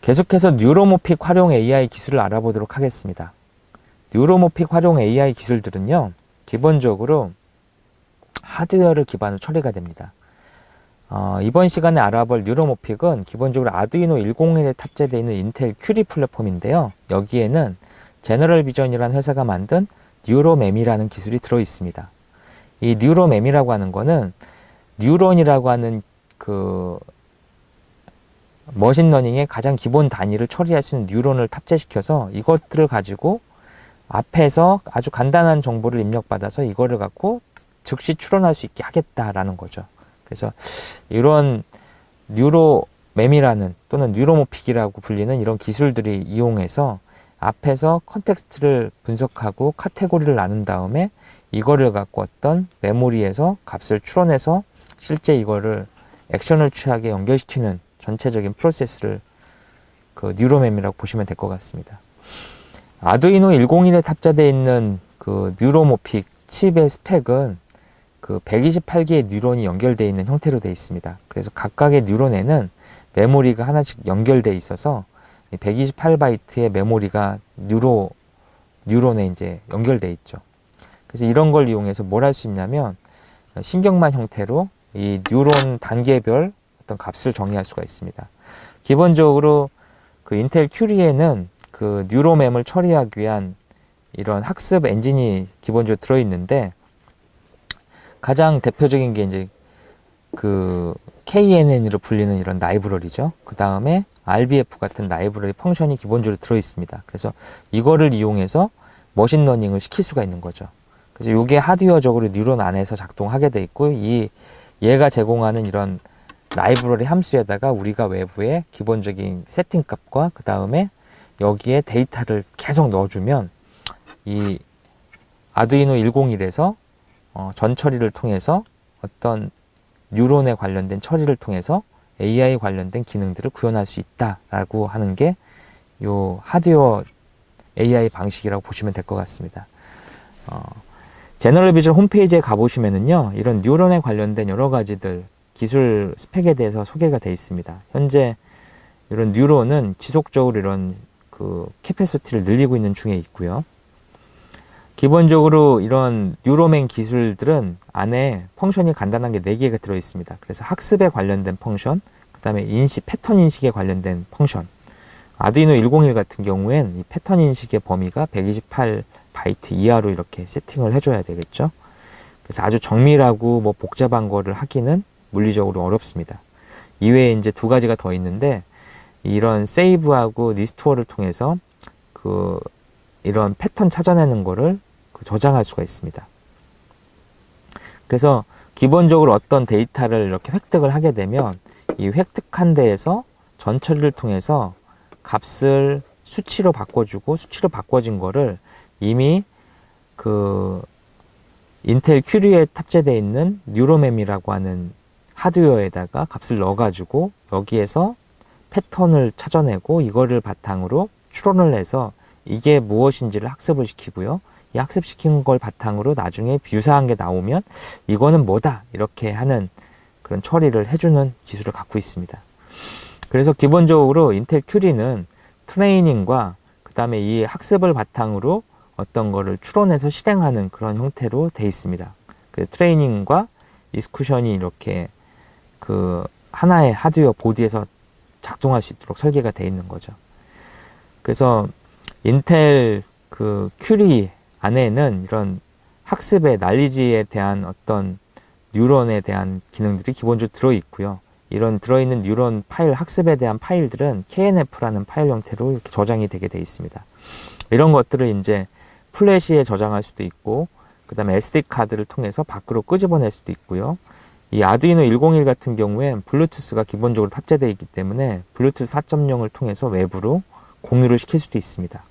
계속해서 뉴로모픽 활용 AI 기술을 알아보도록 하겠습니다. 뉴로모픽 활용 AI 기술들은요, 기본적으로 하드웨어를 기반으로 처리가 됩니다. 이번 시간에 알아볼 뉴로모픽은 기본적으로 아두이노 101에 탑재되어 있는 인텔 큐리 플랫폼인데요. 여기에는 제너럴 비전이라는 회사가 만든 뉴로mem이라는 기술이 들어 있습니다. 이 뉴로mem이라고 하는 거는 뉴런이라고 하는 그 머신러닝의 가장 기본 단위를 처리할 수 있는 뉴런을 탑재시켜서 이것들을 가지고 앞에서 아주 간단한 정보를 입력받아서 이거를 갖고 즉시 추론할 수 있게 하겠다라는 거죠. 그래서 이런 뉴로mem이라는 또는 뉴로모픽이라고 불리는 이런 기술들이 이용해서 앞에서 컨텍스트를 분석하고 카테고리를 나눈 다음에 이거를 갖고 어떤 메모리에서 값을 추론해서 실제 이거를 액션을 취하게 연결시키는 전체적인 프로세스를 그 뉴로mem이라고 보시면 될 것 같습니다. 아두이노 101에 탑재되어 있는 그 뉴로모픽 칩의 스펙은 그 128개의 뉴런이 연결되어 있는 형태로 되어 있습니다. 그래서 각각의 뉴런에는 메모리가 하나씩 연결되어 있어서 128바이트의 메모리가 뉴런에 이제 연결되어 있죠. 그래서 이런 걸 이용해서 뭘 할 수 있냐면 신경만 형태로 이 뉴런 단계별 어떤 값을 정의할 수가 있습니다. 기본적으로 그 인텔 큐리에는 그 뉴로mem을 처리하기 위한 이런 학습 엔진이 기본적으로 들어있는데 가장 대표적인 게 이제 그 KNN으로 불리는 이런 라이브러리죠. 그 다음에 RBF 같은 라이브러리 펑션이 기본적으로 들어있습니다. 그래서 이거를 이용해서 머신러닝을 시킬 수가 있는 거죠. 그래서 이게 하드웨어적으로 뉴런 안에서 작동하게 돼 있고 얘가 제공하는 이런 라이브러리 함수에다가 우리가 외부에 기본적인 세팅 값과 그 다음에 여기에 데이터를 계속 넣어주면 이 아두이노 101에서 전 처리를 통해서 어떤 뉴런에 관련된 처리를 통해서 AI 관련된 기능들을 구현할 수 있다라고 하는 게 요 하드웨어 AI 방식이라고 보시면 될 것 같습니다. 제너럴 비전 홈페이지에 가보시면은요, 이런 뉴런에 관련된 여러 가지들 기술 스펙에 대해서 소개가 되어 있습니다. 현재 이런 뉴런은 지속적으로 이런 그 캐패시티를 늘리고 있는 중에 있고요. 기본적으로 이런 뉴로맨 기술들은 안에 펑션이 간단한 게 4개가 들어 있습니다. 그래서 학습에 관련된 펑션, 그 다음에 패턴 인식에 관련된 펑션. 아두이노 101 같은 경우엔 이 패턴 인식의 범위가 128바이트 이하로 이렇게 세팅을 해줘야 되겠죠. 그래서 아주 정밀하고 뭐 복잡한 거를 하기는 물리적으로 어렵습니다. 이외에 이제 2가지가 더 있는데 이런 세이브하고 리스토어를 통해서 그 이런 패턴 찾아내는 거를 저장할 수가 있습니다. 그래서 기본적으로 어떤 데이터를 이렇게 획득을 하게 되면 이 획득한 데에서 전 처리를 통해서 값을 수치로 바꿔주고 수치로 바꿔진 거를 이미 그 인텔 큐리에 탑재되어 있는 뉴로mem이라고 하는 하드웨어에다가 값을 넣어가지고 여기에서 패턴을 찾아내고 이거를 바탕으로 추론을 해서 이게 무엇인지를 학습을 시키고요. 이 학습시킨 걸 바탕으로 나중에 유사한 게 나오면 이거는 뭐다 이렇게 하는 그런 처리를 해주는 기술을 갖고 있습니다. 그래서 기본적으로 인텔 큐리는 트레이닝과 그 다음에 이 학습을 바탕으로 어떤 거를 추론해서 실행하는 그런 형태로 되어 있습니다. 그 트레이닝과 익스큐션이 이렇게 그 하나의 하드웨어 보드에서 작동할 수 있도록 설계가 되어 있는 거죠. 그래서 인텔 그 큐리 안에는 이런 학습의 난리지에 대한 어떤 뉴런에 대한 기능들이 기본적으로 들어있고요. 이런 들어있는 뉴런 파일, 학습에 대한 파일들은 KNF라는 파일 형태로 이렇게 저장이 되게 되어 있습니다. 이런 것들을 이제 플래시에 저장할 수도 있고, 그 다음에 SD카드를 통해서 밖으로 끄집어낼 수도 있고요. 이 아두이노 101 같은 경우엔 블루투스가 기본적으로 탑재되어 있기 때문에 블루투스 4.0을 통해서 외부로 공유를 시킬 수도 있습니다.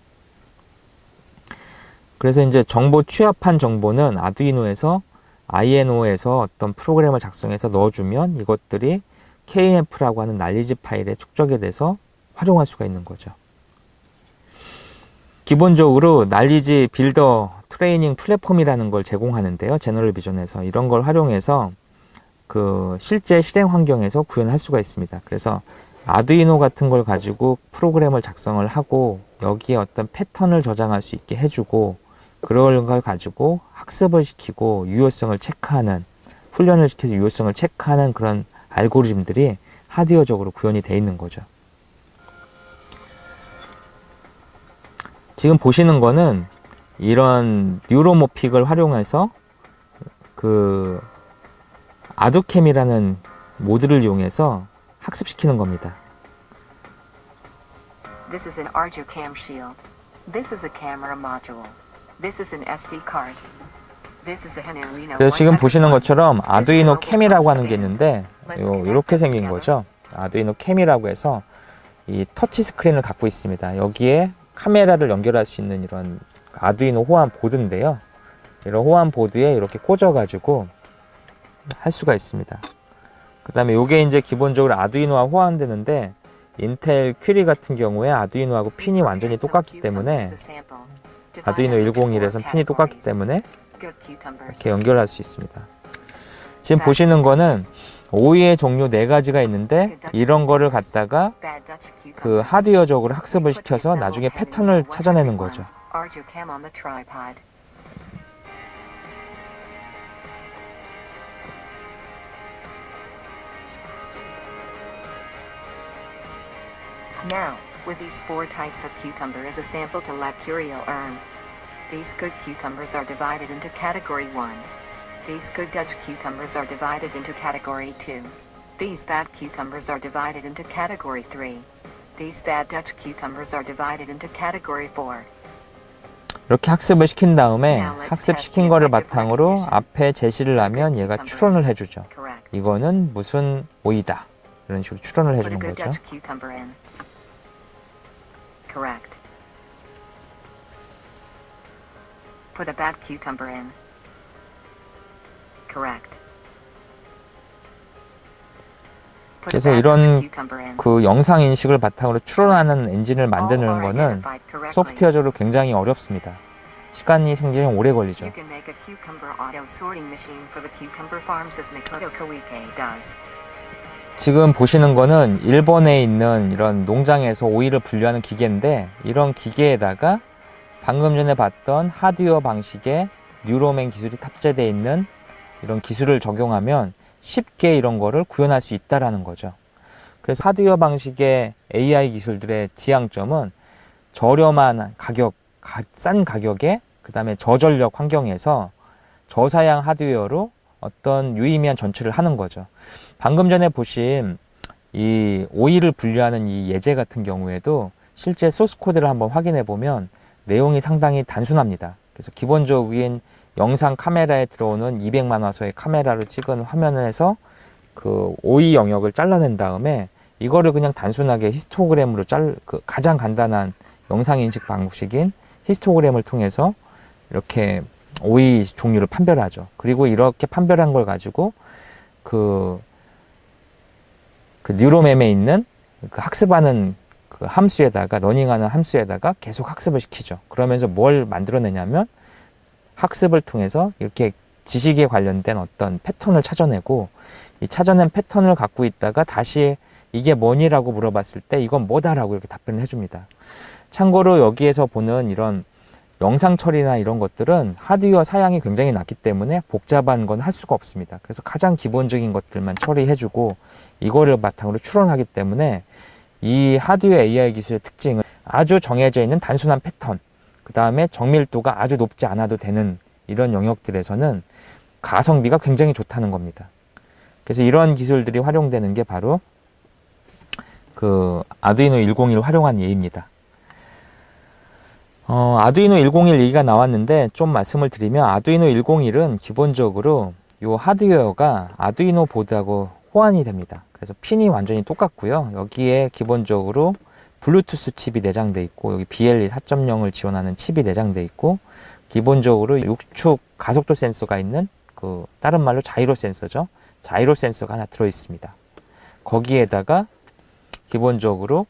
그래서 이제 정보 취합한 정보는 아두이노에서 INO에서 어떤 프로그램을 작성해서 넣어주면 이것들이 KNF라고 하는 난리지 파일에 축적이 돼서 활용할 수가 있는 거죠. 기본적으로 난리지 빌더 트레이닝 플랫폼이라는 걸 제공하는데요. 제너럴 비전에서 이런 걸 활용해서 그 실제 실행 환경에서 구현할 수가 있습니다. 그래서 아두이노 같은 걸 가지고 프로그램을 작성을 하고 여기에 어떤 패턴을 저장할 수 있게 해주고 그런 걸 가지고 학습을 시키고 유효성을 체크하는 훈련을 시켜서 유효성을 체크하는 그런 알고리즘들이 하드웨어적으로 구현이 되어 있는 거죠. 지금 보시는 거는 이런 뉴로모픽을 활용해서 그 아두캠이라는 모드를 이용해서 학습시키는 겁니다. This is an ArduCam shield. This is a camera module. This is an SD card. This is a Arduino. 그래서 지금 보시는 것처럼 아두이노 캠이라고 하는 게 있는데 이렇게 생긴 거죠. 아두이노 캠이라고 해서 이 터치 스크린을 갖고 있습니다. 여기에 카메라를 연결할 수 있는 이런 아두이노 호환 보드인데요. 이런 호환 보드에 이렇게 꽂아 가지고 할 수가 있습니다. 그 다음에 이게 이제 기본적으로 아두이노와 호환되는데 인텔 퀴리 같은 경우에 아두이노하고 핀이 완전히 똑같기 때문에 아두이노 101에선 핀이 똑같기 때문에 이렇게 연결할 수 있습니다. 지금 보시는 거는 오이의 종류 4가지가 있는데 이런 거를 갖다가 그 하드웨어적으로 학습을 시켜서 나중에 패턴을 찾아내는 거죠. Now, with these 4 types of cucumber as a sample to let Curio earn. These good cucumbers are divided into category 1. These good Dutch cucumbers are divided into category 2. These bad cucumbers are divided into category 3. These bad Dutch cucumbers are divided into category 4. 이렇게 학습을 시킨 다음에 학습시킨 거를 바탕으로 앞에 제시를 하면 얘가 추론을 해주죠. 이거는 무슨 오이다. 이런 식으로 추론을 해주는 거죠. Correct. Put a bad cucumber in. Correct. 그래서 이런 그 영상 인식을 바탕으로 추론하는 엔진을 만드는 거는 소프트웨어적으로 굉장히 어렵습니다. 시간이 굉장히 오래 걸리죠. You can make a cucumber auto sorting machine for the cucumber farms as Makoto Koike does. 지금 보시는 거는 일본에 있는 이런 농장에서 오이를 분류하는 기계인데 이런 기계에다가 방금 전에 봤던 하드웨어 방식의 뉴로맨 기술이 탑재되어 있는 이런 기술을 적용하면 쉽게 이런 거를 구현할 수 있다라는 거죠. 그래서 하드웨어 방식의 AI 기술들의 지향점은 저렴한 가격, 싼 가격에 그 다음에 저전력 환경에서 저사양 하드웨어로 어떤 유의미한 전체를 하는 거죠. 방금 전에 보신 이 오이를 분류하는 이 예제 같은 경우에도 실제 소스 코드를 한번 확인해 보면 내용이 상당히 단순합니다. 그래서 기본적인 영상 카메라에 들어오는 200만 화소의 카메라로 찍은 화면에서 그 오이 영역을 잘라낸 다음에 이거를 그냥 단순하게 히스토그램으로 그 가장 간단한 영상 인식 방식인 히스토그램을 통해서 이렇게 오이 종류를 판별하죠. 그리고 이렇게 판별한 걸 가지고 그 뉴로맵에 있는 그 학습하는 그 함수에다가 러닝하는 함수에다가 계속 학습을 시키죠. 그러면서 뭘 만들어내냐면 학습을 통해서 이렇게 지식에 관련된 어떤 패턴을 찾아내고 이 찾아낸 패턴을 갖고 있다가 다시 이게 뭐니라고 물어봤을 때 이건 뭐다라고 이렇게 답변을 해줍니다. 참고로 여기에서 보는 이런 영상 처리나 이런 것들은 하드웨어 사양이 굉장히 낮기 때문에 복잡한 건 할 수가 없습니다. 그래서 가장 기본적인 것들만 처리해주고 이거를 바탕으로 추론하기 때문에 이 하드웨어 AI 기술의 특징은 아주 정해져 있는 단순한 패턴, 그 다음에 정밀도가 아주 높지 않아도 되는 이런 영역들에서는 가성비가 굉장히 좋다는 겁니다. 그래서 이런 기술들이 활용되는 게 바로 그 아두이노 101을 활용한 예입니다. 아두이노 101 얘기가 나왔는데 좀 말씀을 드리면 아두이노 101은 기본적으로 이 하드웨어가 아두이노 보드하고 호환이 됩니다. 그래서 핀이 완전히 똑같고요. 여기에 기본적으로 블루투스 칩이 내장되어 있고 여기 BLE 4.0을 지원하는 칩이 내장되어 있고 기본적으로 6축 가속도 센서가 있는 그 다른 말로 자이로 센서죠. 자이로 센서가 하나 들어 있습니다. 거기에다가 기본적으로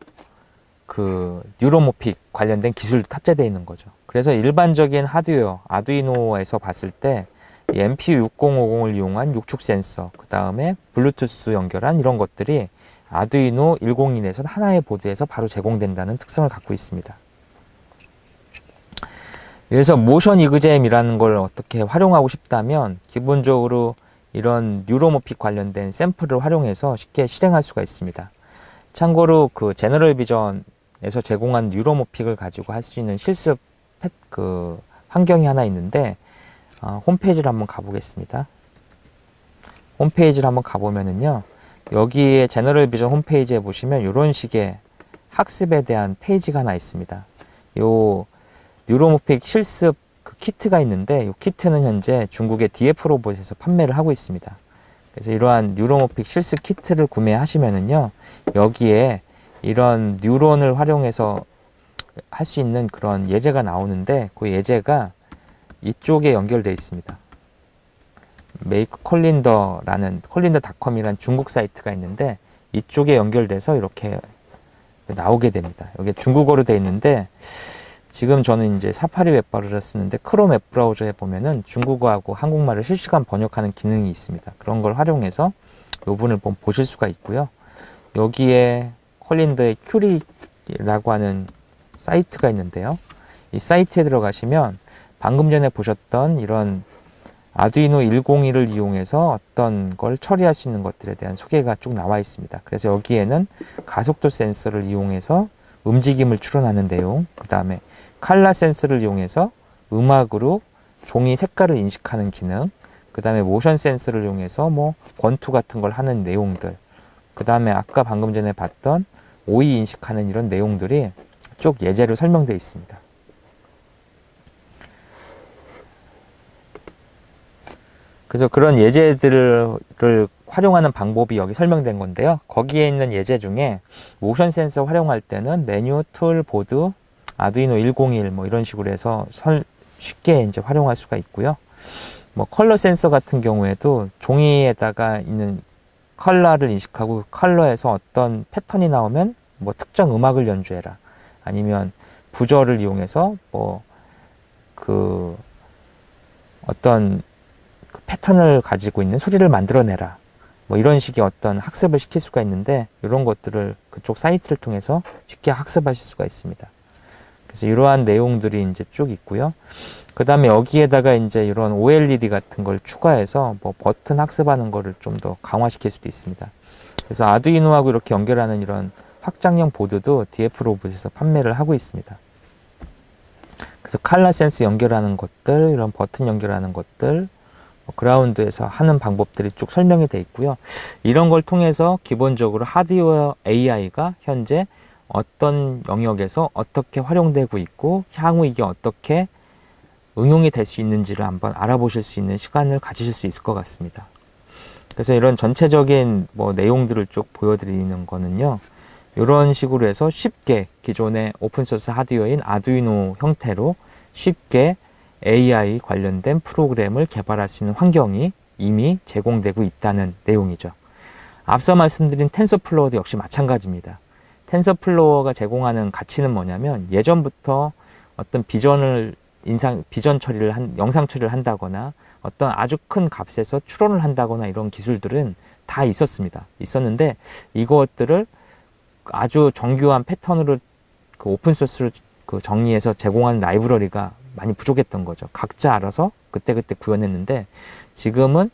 그 뉴로모픽 관련된 기술도 탑재되어 있는 거죠. 그래서 일반적인 하드웨어 아두이노에서 봤을 때 MPU 6050을 이용한 6축 센서, 그 다음에 블루투스 연결한 이런 것들이 아두이노 101에서 하나의 보드에서 바로 제공된다는 특성을 갖고 있습니다. 그래서 모션 이그잼이라는 걸 어떻게 활용하고 싶다면 기본적으로 이런 뉴로모픽 관련된 샘플을 활용해서 쉽게 실행할 수가 있습니다. 참고로 그 제너럴 비전에서 제공한 뉴로모픽을 가지고 할 수 있는 실습 환경이 하나 있는데 홈페이지를 한번 가보겠습니다. 홈페이지를 한번 가보면은요, 여기에 제너럴 비전 홈페이지에 보시면 이런 식의 학습에 대한 페이지가 하나 있습니다. 요 뉴로모픽 실습 키트가 있는데 이 키트는 현재 중국의 DF 로봇에서 판매를 하고 있습니다. 그래서 이러한 뉴로모픽 실습 키트를 구매하시면은요, 여기에 이런 뉴런을 활용해서 할 수 있는 그런 예제가 나오는데 그 예제가 이쪽에 연결되어 있습니다. 메이크 콜린더라는 콜린더닷컴이라는 중국 사이트가 있는데 이쪽에 연결돼서 이렇게 나오게 됩니다. 여기 중국어로 되어 있는데 지금 저는 이제 사파리 웹브라우저를 쓰는데 크롬 웹브라우저에 보면은 중국어하고 한국말을 실시간 번역하는 기능이 있습니다. 그런 걸 활용해서 이 부분을 보실 수가 있고요. 여기에 콜린더의 큐리라고 하는 사이트가 있는데요. 이 사이트에 들어가시면 방금 전에 보셨던 이런 아두이노 101을 이용해서 어떤 걸 처리할 수 있는 것들에 대한 소개가 쭉 나와 있습니다. 그래서 여기에는 가속도 센서를 이용해서 움직임을 추론하는 내용, 그 다음에 칼라 센서를 이용해서 음악으로 종이 색깔을 인식하는 기능, 그 다음에 모션 센서를 이용해서 뭐 권투 같은 걸 하는 내용들, 그 다음에 아까 방금 전에 봤던 오이 인식하는 이런 내용들이 쭉 예제로 설명되어 있습니다. 그래서 그런 예제들을 활용하는 방법이 여기 설명된 건데요. 거기에 있는 예제 중에 모션 센서 활용할 때는 메뉴, 툴, 보드, 아두이노 101 뭐 이런 식으로 해서 쉽게 이제 활용할 수가 있고요. 뭐 컬러 센서 같은 경우에도 종이에다가 있는 컬러를 인식하고 그 컬러에서 어떤 패턴이 나오면 뭐 특정 음악을 연주해라. 아니면 부저를 이용해서 뭐 어떤 그 패턴을 가지고 있는 소리를 만들어내라. 뭐 이런 식의 어떤 학습을 시킬 수가 있는데 이런 것들을 그쪽 사이트를 통해서 쉽게 학습하실 수가 있습니다. 그래서 이러한 내용들이 이제 쭉 있고요. 그 다음에 여기에다가 이제 이런 OLED 같은 걸 추가해서 뭐 버튼 학습하는 거를 좀 더 강화시킬 수도 있습니다. 그래서 아두이노하고 이렇게 연결하는 이런 확장형 보드도 DF 로봇에서 판매를 하고 있습니다. 그래서 칼라 센스 연결하는 것들, 이런 버튼 연결하는 것들, 그라운드에서 하는 방법들이 쭉 설명이 되어 있고요. 이런 걸 통해서 기본적으로 하드웨어 AI가 현재 어떤 영역에서 어떻게 활용되고 있고 향후 이게 어떻게 응용이 될 수 있는지를 한번 알아보실 수 있는 시간을 가지실 수 있을 것 같습니다. 그래서 이런 전체적인 뭐 내용들을 쭉 보여드리는 거는요. 이런 식으로 해서 쉽게 기존의 오픈소스 하드웨어인 아두이노 형태로 쉽게 AI 관련된 프로그램을 개발할 수 있는 환경이 이미 제공되고 있다는 내용이죠. 앞서 말씀드린 텐서플로어도 역시 마찬가지입니다. 텐서플로어가 제공하는 가치는 뭐냐면 예전부터 어떤 비전 처리를 영상 처리를 한다거나 어떤 아주 큰 값에서 추론을 한다거나 이런 기술들은 다 있었는데 이것들을 아주 정교한 패턴으로 그 오픈소스로 그 정리해서 제공하는 라이브러리가 많이 부족했던 거죠. 각자 알아서 그때그때 구현했는데 지금은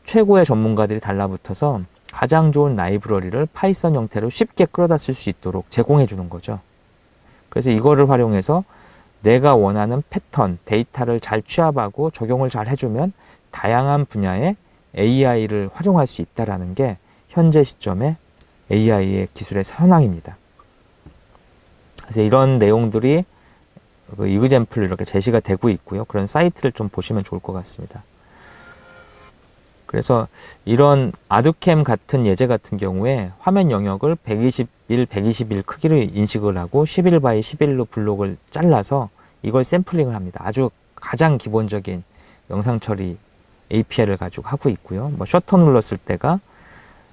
최고의 전문가들이 달라붙어서 가장 좋은 라이브러리를 파이썬 형태로 쉽게 끌어다 쓸 수 있도록 제공해 주는 거죠. 그래서 이거를 활용해서 내가 원하는 패턴, 데이터를 잘 취합하고 적용을 잘 해주면 다양한 분야의 AI를 활용할 수 있다는 게 현재 시점에 AI의 기술의 현황입니다. 그래서 이런 내용들이 그 이그젬플로 이렇게 제시가 되고 있고요. 그런 사이트를 좀 보시면 좋을 것 같습니다. 그래서 이런 아두캠 같은 예제 같은 경우에 화면 영역을 121, 121 크기로 인식을 하고 11 by 11로 블록을 잘라서 이걸 샘플링을 합니다. 아주 가장 기본적인 영상 처리 API를 가지고 하고 있고요. 뭐 셔터 눌렀을 때가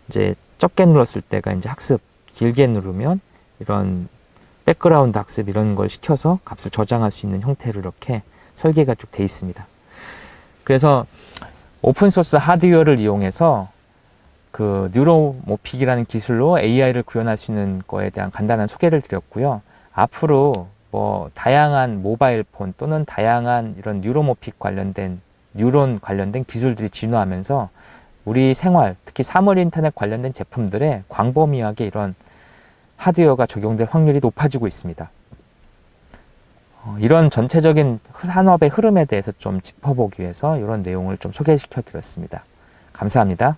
이제 적게 눌렀을 때가 이제 학습, 길게 누르면 이런 백그라운드 학습 이런 걸 시켜서 값을 저장할 수 있는 형태로 이렇게 설계가 쭉 돼 있습니다. 그래서 오픈소스 하드웨어를 이용해서 그 뉴로모픽이라는 기술로 AI를 구현할 수 있는 거에 대한 간단한 소개를 드렸고요. 앞으로 뭐 다양한 모바일 폰 또는 다양한 이런 뉴로모픽 관련된 뉴런 관련된 기술들이 진화하면서 우리 생활, 특히 사물 인터넷 관련된 제품들에 광범위하게 이런 하드웨어가 적용될 확률이 높아지고 있습니다. 이런 전체적인 산업의 흐름에 대해서 좀 짚어보기 위해서 이런 내용을 좀 소개시켜 드렸습니다. 감사합니다.